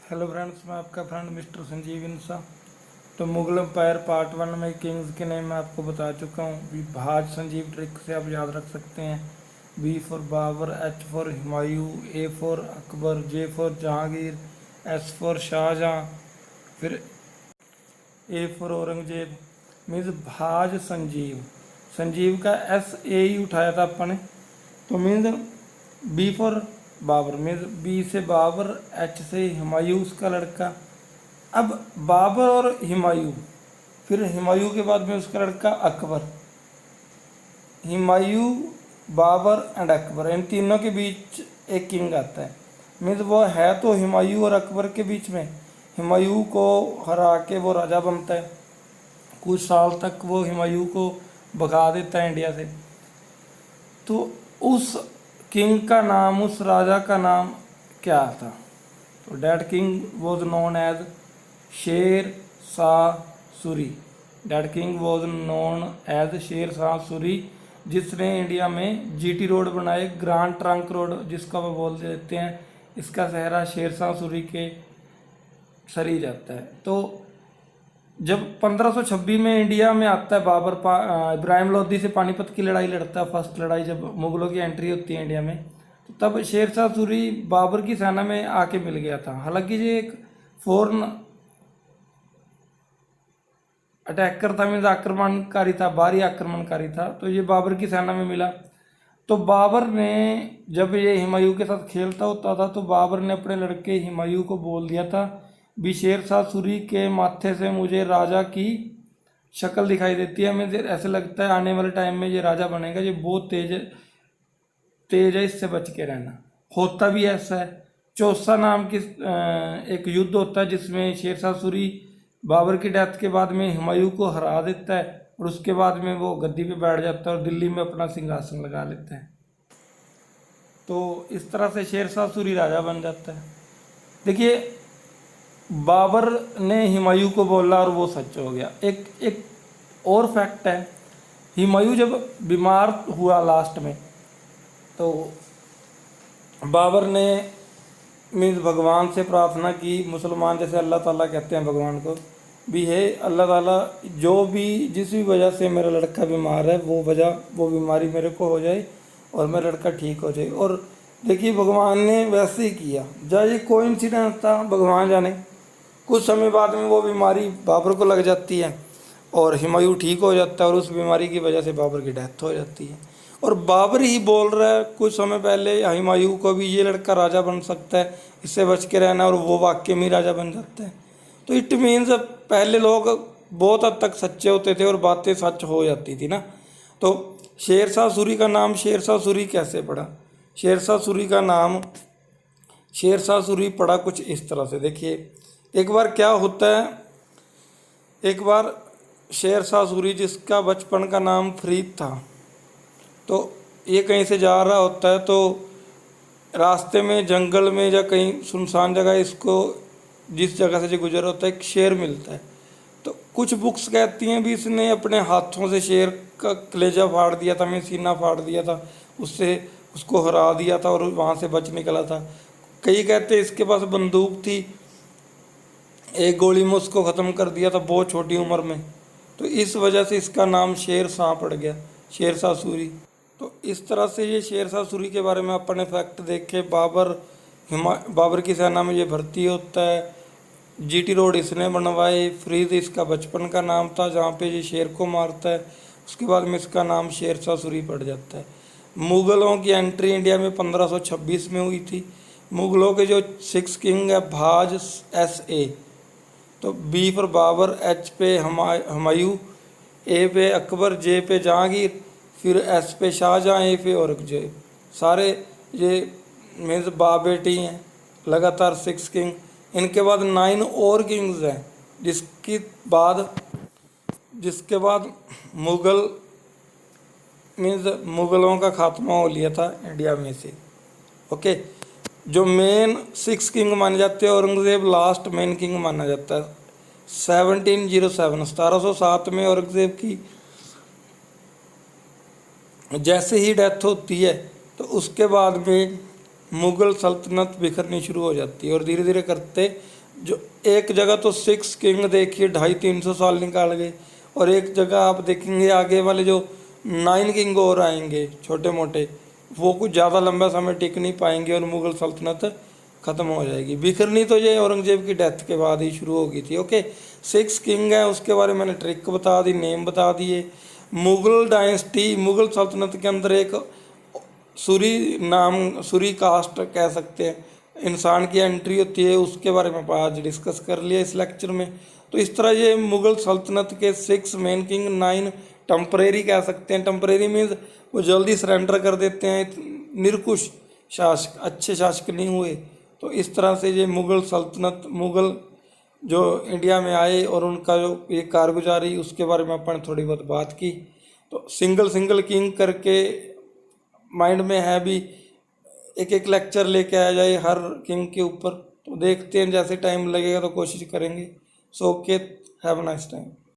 Hello friends, मैं आपका friend mister Sanjeev इंसा। तो मुगल एम्पायर पार्ट 1 में किंग्स के नेम मैं आपको बता चुका हूँ। भी भाज संजीव ट्रिक से आप याद रख सकते हैं। B for Babur, H for Humayun, A for Akbar, J for Jahangir, S for Shahjahan, फिर ए फॉर औरंगजेब। मीन्स भाज संजीव, संजीव का एस ए ही उठाया था अपन। तो means B for Babur, means B से बाबर, एच से हुमायूं उसका लड़का। अब बाबर और हुमायूं, फिर हुमायूं के बाद में उसका लड़का अकबर। हुमायूं, बाबर एंड अकबर, इन तीनों के बीच एक किंग आता है। मीन्स वो है तो हुमायूं और अकबर के बीच में। हुमायूं को हरा के वो राजा बनता है। कुछ साल तक वो हुमायूं को भगा देता है इंडिया से। तो उस किंग का नाम, उस राजा का नाम क्या था? तो that king was known as Sher Shah Suri. That king was known as Sher Shah Suri, जिसने इंडिया में जीटी रोड बनाए, ग्रांड ट्रंक रोड जिसका वो बोल देते हैं। इसका सहरा शेर शाह सूरी के सर ही जाता है। तो जब 1526 में इंडिया में आता है बाबर, इब्राहिम लोदी से पानीपत की लड़ाई लड़ता है, फर्स्ट लड़ाई जब मुगलों की एंट्री होती है इंडिया में, तो तब शेर शाह सूरी बाबर की सेना में आके मिल गया था। हालांकि ये एक फॉरन अटैकर था, मीन्स आक्रमणकारी था, बाहरी आक्रमणकारी था। तो ये बाबर की सेना में मिला। तो बाबर ने, जब ये हुमायूं के साथ खेलता होता था, तो बाबर ने अपने लड़के हुमायूं को बोल दिया था भी शेर शाह सूरी के माथे से मुझे राजा की शक्ल दिखाई देती है, मुझे ऐसे लगता है आने वाले टाइम में ये राजा बनेगा, ये बहुत तेज तेज है, इससे बच के रहना। होता भी ऐसा है। चौसा नाम की एक युद्ध होता है जिसमें शेर शाह सूरी बाबर की डेथ के बाद में हुमायूं को हरा देता है, और उसके बाद में वो गद्दी पे बैठ जाता है और दिल्ली में अपना सिंहासन लगा लेता है। तो इस तरह से शेर शाह सूरी राजा बन जाता है। देखिए, बाबर ने हुमायूं को बोला और वो सच हो गया। एक एक और फैक्ट है, हुमायूं जब बीमार हुआ लास्ट में, तो बाबर ने मीन्स भगवान से प्रार्थना की। मुसलमान जैसे अल्लाह ताला कहते हैं भगवान को भी, है अल्लाह ताला, जो भी जिस भी वजह से मेरा लड़का बीमार है, वो बीमारी मेरे को हो जाए और मेरा लड़का ठीक हो जाए। और देखिए, भगवान ने वैसे ही किया। जब ये कोइंसिडेंस था, भगवान जाने, कुछ समय बाद में वो बीमारी बाबर को लग जाती है और हुमायूं ठीक हो जाता है, और उस बीमारी की वजह से बाबर की डेथ हो जाती है। और बाबर ही बोल रहा है कुछ समय पहले हुमायूं को भी, ये लड़का राजा बन सकता है, इससे बच के रहना, और वो वाकई में राजा बन जाता है। तो इट मीन्स पहले लोग बहुत हद तक सच्चे होते थे और बातें सच हो जाती थी ना। तो शेर शाह सूरी का नाम शेर शाह सूरी कैसे पड़ा? शेर शाह सूरी का नाम शेर शाह सूरी पड़ा कुछ इस तरह से। देखिए, एक बार क्या होता है, एक बार शेर शाह सूरी, जिसका बचपन का नाम फरीद था, तो ये कहीं से जा रहा होता है, तो रास्ते में जंगल में या कहीं सुनसान जगह इसको, जिस जगह से जो गुजर होता है, एक शेर मिलता है। तो कुछ बुक्स कहती हैं भी इसने अपने हाथों से शेर का कलेजा फाड़ दिया था, मैं सीना फाड़ दिया था, उससे उसको हरा दिया था और वहाँ से बच निकला था। कई कहते हैं इसके पास बंदूक थी, एक गोली में उसको ख़त्म कर दिया था बहुत छोटी उम्र में। तो इस वजह से इसका नाम शेर शाह पड़ गया, शेर शाह सूरी। तो इस तरह से ये शेर शाह सूरी के बारे में अपन ने फैक्ट देखे। बाबर की सेना में ये भर्ती होता है, जीटी रोड इसने बनवाए, फरीद इसका बचपन का नाम था जहाँ पे ये शेर को मारता है। उसके बाद में इसका नाम शेर शाह सूरी पड़ जाता है। मुग़लों की एंट्री इंडिया में 1526 में हुई थी। मुग़लों के जो 6 किंग है, भाज एस ए, तो बी पर बाबर, एच पे हुमायूं, ए पे अकबर, जे पे जहांगीर, फिर एस पे शाहजहां, ए पे औरंगजेब। सारे ये मीन्स बाप बेटी हैं, लगातार 6 किंग। इनके बाद 9 और किंग्स हैं, जिसके बाद मुग़ल मीन्स मुग़लों का खात्मा हो लिया था इंडिया में से। ओके, जो मेन 6 किंग माने जाते हैं, औरंगज़ेब लास्ट मेन किंग माना जाता है। 1707 में औरंगज़ेब की जैसे ही डेथ होती है, तो उसके बाद में मुग़ल सल्तनत बिखरनी शुरू हो जाती है। और धीरे धीरे करते जो एक जगह तो 6 किंग देखिए 250-300 साल निकाल गए, और एक जगह आप देखेंगे आगे वाले जो 9 किंग और आएंगे छोटे मोटे, वो कुछ ज़्यादा लंबा समय टिक नहीं पाएंगे और मुग़ल सल्तनत ख़त्म हो जाएगी। बिखरनी तो ये औरंगजेब की डेथ के बाद ही शुरू हो गई थी। ओके, 6 किंग है, उसके बारे में मैंने ट्रिक बता दी, नेम बता दिए। मुग़ल डायनेस्टी, मुग़ल सल्तनत के अंदर एक सूरी कास्ट कह सकते हैं, इंसान की एंट्री होती है, उसके बारे में आज डिस्कस कर लिया इस लेक्चर में। तो इस तरह ये मुग़ल सल्तनत के 6 मेन किंग, 9 टम्परेरी कह सकते हैं। टम्परेरी मीन्स वो जल्दी सरेंडर कर देते हैं, निरकुश शासक, अच्छे शासक नहीं हुए। तो इस तरह से ये मुग़ल सल्तनत, मुग़ल जो इंडिया में आए और उनका जो ये कारगुजारी, उसके बारे में अपन थोड़ी बहुत बात की। तो सिंगल सिंगल किंग करके माइंड में है भी, एक एक लेक्चर लेके आया जाए हर किंग के ऊपर। तो देखते हैं, जैसे टाइम लगेगा तो कोशिश करेंगे। So okay, have a nice time.